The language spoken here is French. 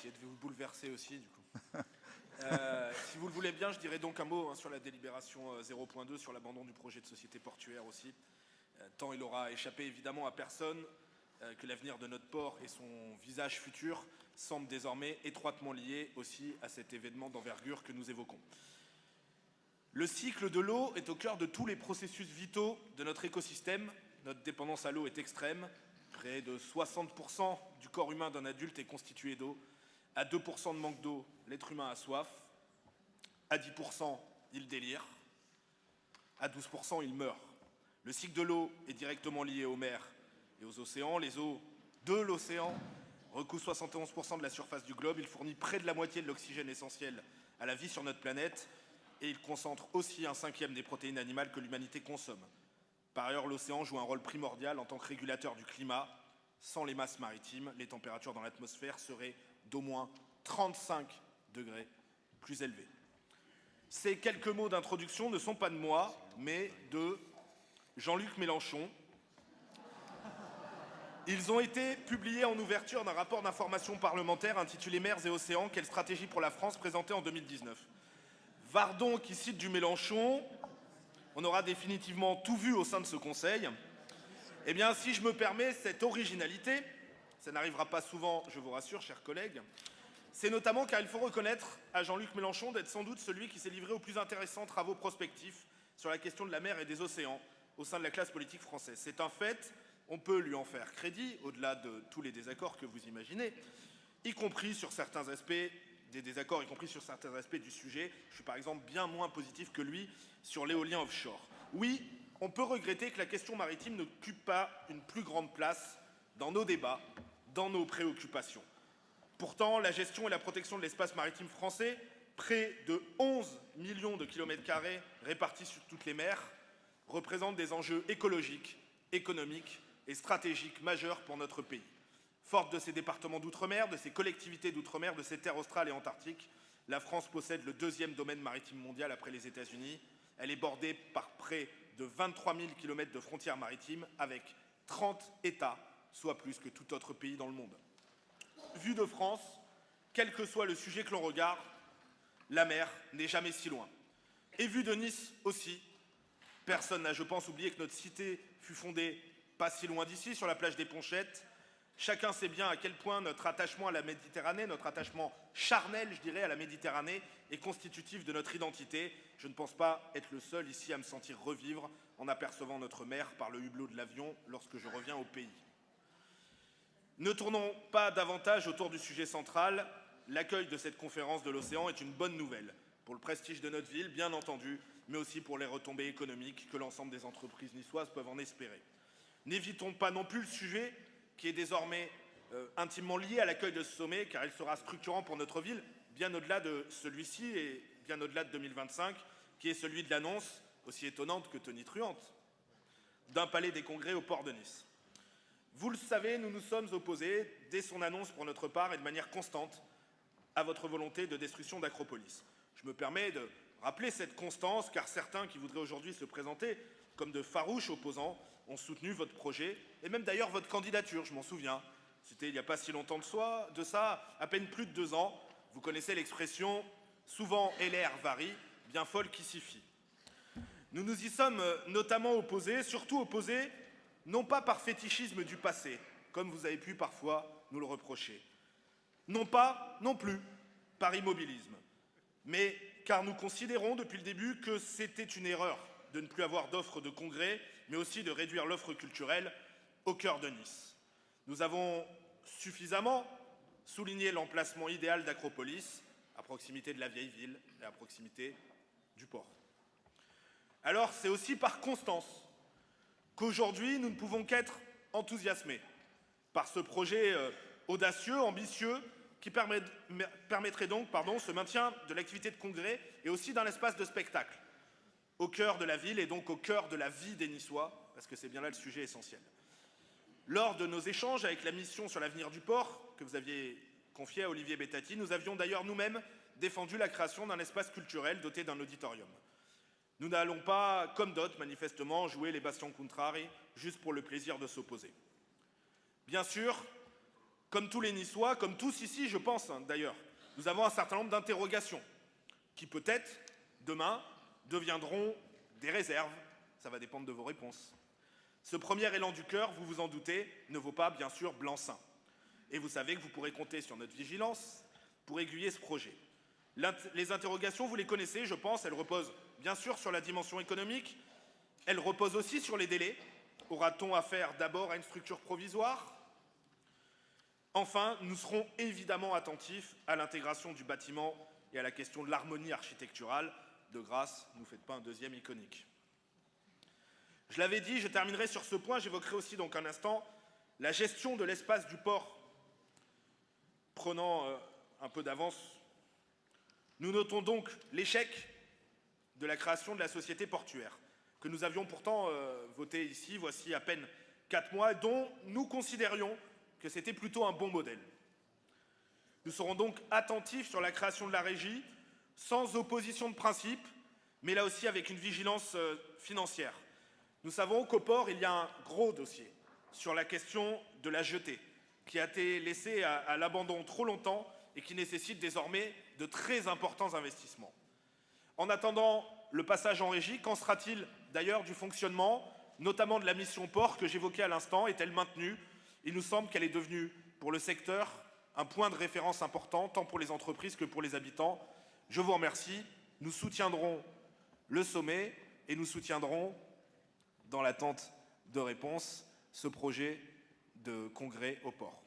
qui êtes-vous bouleversé aussi, du coup. Si vous le voulez bien, je dirais donc un mot sur la délibération 0.2, sur l'abandon du projet de société portuaire aussi. Tant il aura échappé évidemment à personne que l'avenir de notre port et son visage futur semblent désormais étroitement liés aussi à cet événement d'envergure que nous évoquons. Le cycle de l'eau est au cœur de tous les processus vitaux de notre écosystème. Notre dépendance à l'eau est extrême. Près de 60% du corps humain d'un adulte est constitué d'eau. À 2% de manque d'eau, l'être humain a soif. À 10%, il délire. À 12%, il meurt. Le cycle de l'eau est directement lié aux mers et aux océans. Les eaux de l'océan recouvrent 71% de la surface du globe. Il fournit près de la moitié de l'oxygène essentiel à la vie sur notre planète. Et il concentre aussi 1/5 des protéines animales que l'humanité consomme. Par ailleurs, l'océan joue un rôle primordial en tant que régulateur du climat. Sans les masses maritimes, les températures dans l'atmosphère seraient d'au moins 35 degrés plus élevées. Ces quelques mots d'introduction ne sont pas de moi, mais de Jean-Luc Mélenchon. Ils ont été publiés en ouverture d'un rapport d'information parlementaire intitulé « Mers et océans, quelle stratégie pour la France ?» présenté en 2019. Vardon qui cite du Mélenchon, on aura définitivement tout vu au sein de ce Conseil. Eh bien, si je me permets cette originalité, ça n'arrivera pas souvent, je vous rassure, chers collègues, c'est notamment car il faut reconnaître à Jean-Luc Mélenchon d'être sans doute celui qui s'est livré aux plus intéressants travaux prospectifs sur la question de la mer et des océans au sein de la classe politique française. C'est un fait, on peut lui en faire crédit, au-delà de tous les désaccords que vous imaginez, y compris sur certains aspects des désaccords, y compris sur certains aspects du sujet. Je suis par exemple bien moins positif que lui sur l'éolien offshore. Oui, on peut regretter que la question maritime n'occupe pas une plus grande place dans nos débats, dans nos préoccupations. Pourtant, la gestion et la protection de l'espace maritime français, près de 11 millions de kilomètres carrés répartis sur toutes les mers, représentent des enjeux écologiques, économiques et stratégiques majeurs pour notre pays. Forte de ses départements d'outre-mer, de ses collectivités d'outre-mer, de ses terres australes et antarctiques, la France possède le deuxième domaine maritime mondial après les États-Unis. Elle est bordée par près de 23 000 kilomètres de frontières maritimes avec 30 États, soit plus que tout autre pays dans le monde. Vu de France, quel que soit le sujet que l'on regarde, la mer n'est jamais si loin. Et vu de Nice aussi, personne n'a, je pense, oublié que notre cité fut fondée pas si loin d'ici, sur la plage des Ponchettes. Chacun sait bien à quel point notre attachement à la Méditerranée, notre attachement charnel, je dirais, à la Méditerranée, est constitutif de notre identité. Je ne pense pas être le seul ici à me sentir revivre en apercevant notre mer par le hublot de l'avion lorsque je reviens au pays. Ne tournons pas davantage autour du sujet central. L'accueil de cette conférence de l'océan est une bonne nouvelle pour le prestige de notre ville, bien entendu, mais aussi pour les retombées économiques que l'ensemble des entreprises niçoises peuvent en espérer. N'évitons pas non plus le sujet qui est désormais intimement lié à l'accueil de ce sommet, car il sera structurant pour notre ville, bien au-delà de celui-ci et bien au-delà de 2025, qui est celui de l'annonce, aussi étonnante que tonitruante, d'un palais des congrès au port de Nice. Vous le savez, nous nous sommes opposés, dès son annonce pour notre part et de manière constante, à votre volonté de destruction d'Acropolis. Je me permets de rappeler cette constance, car certains qui voudraient aujourd'hui se présenter comme de farouches opposants ont soutenu votre projet, et même d'ailleurs votre candidature, je m'en souviens. C'était il n'y a pas si longtemps de ça, à peine plus de 2 ans. Vous connaissez l'expression « souvent LR varie, bien folle qui s'y fie ». Nous nous y sommes notamment opposés, surtout opposés, non pas par fétichisme du passé, comme vous avez pu parfois nous le reprocher, non pas, non plus, par immobilisme, mais car nous considérons depuis le début que c'était une erreur de ne plus avoir d'offre de congrès, mais aussi de réduire l'offre culturelle au cœur de Nice. Nous avons suffisamment souligné l'emplacement idéal d'Acropolis, à proximité de la vieille ville et à proximité du port. Alors c'est aussi par constance qu'aujourd'hui nous ne pouvons qu'être enthousiasmés par ce projet audacieux, ambitieux, qui permettrait donc ce maintien de l'activité de congrès et aussi d'un espace de spectacle au cœur de la ville et donc au cœur de la vie des Niçois, parce que c'est bien là le sujet essentiel. Lors de nos échanges avec la mission sur l'avenir du port, que vous aviez confiée à Olivier Bettati, nous avions d'ailleurs nous-mêmes défendu la création d'un espace culturel doté d'un auditorium. Nous n'allons pas, comme d'autres manifestement, jouer les bastions contrari juste pour le plaisir de s'opposer. Bien sûr, Comme tous les Niçois, comme tous ici, je pense d'ailleurs, nous avons un certain nombre d'interrogations qui peut-être, demain, deviendront des réserves. Ça va dépendre de vos réponses. Ce premier élan du cœur, vous vous en doutez, ne vaut pas, bien sûr, blanc-seing. Et vous savez que vous pourrez compter sur notre vigilance pour aiguiller ce projet. Les interrogations, vous les connaissez, je pense, elles reposent bien sûr sur la dimension économique, elles reposent aussi sur les délais. Aura-t-on affaire d'abord à une structure provisoire? Enfin, nous serons évidemment attentifs à l'intégration du bâtiment et à la question de l'harmonie architecturale. De grâce, ne nous faites pas un deuxième iconique. Je l'avais dit, je terminerai sur ce point, j'évoquerai aussi donc un instant la gestion de l'espace du port. Prenant un peu d'avance, nous notons donc l'échec de la création de la société portuaire, que nous avions pourtant voté ici, voici à peine 4 mois, dont nous considérions que c'était plutôt un bon modèle. Nous serons donc attentifs sur la création de la régie, sans opposition de principe, mais là aussi avec une vigilance financière. Nous savons qu'au port, il y a un gros dossier sur la question de la jetée, qui a été laissée à l'abandon trop longtemps et qui nécessite désormais de très importants investissements. En attendant le passage en régie, qu'en sera-t-il d'ailleurs du fonctionnement, notamment de la mission port que j'évoquais à l'instant? Est-elle maintenue? Il nous semble qu'elle est devenue, pour le secteur, un point de référence important, tant pour les entreprises que pour les habitants. Je vous remercie. Nous soutiendrons le sommet et nous soutiendrons, dans l'attente de réponses, ce projet de congrès au port.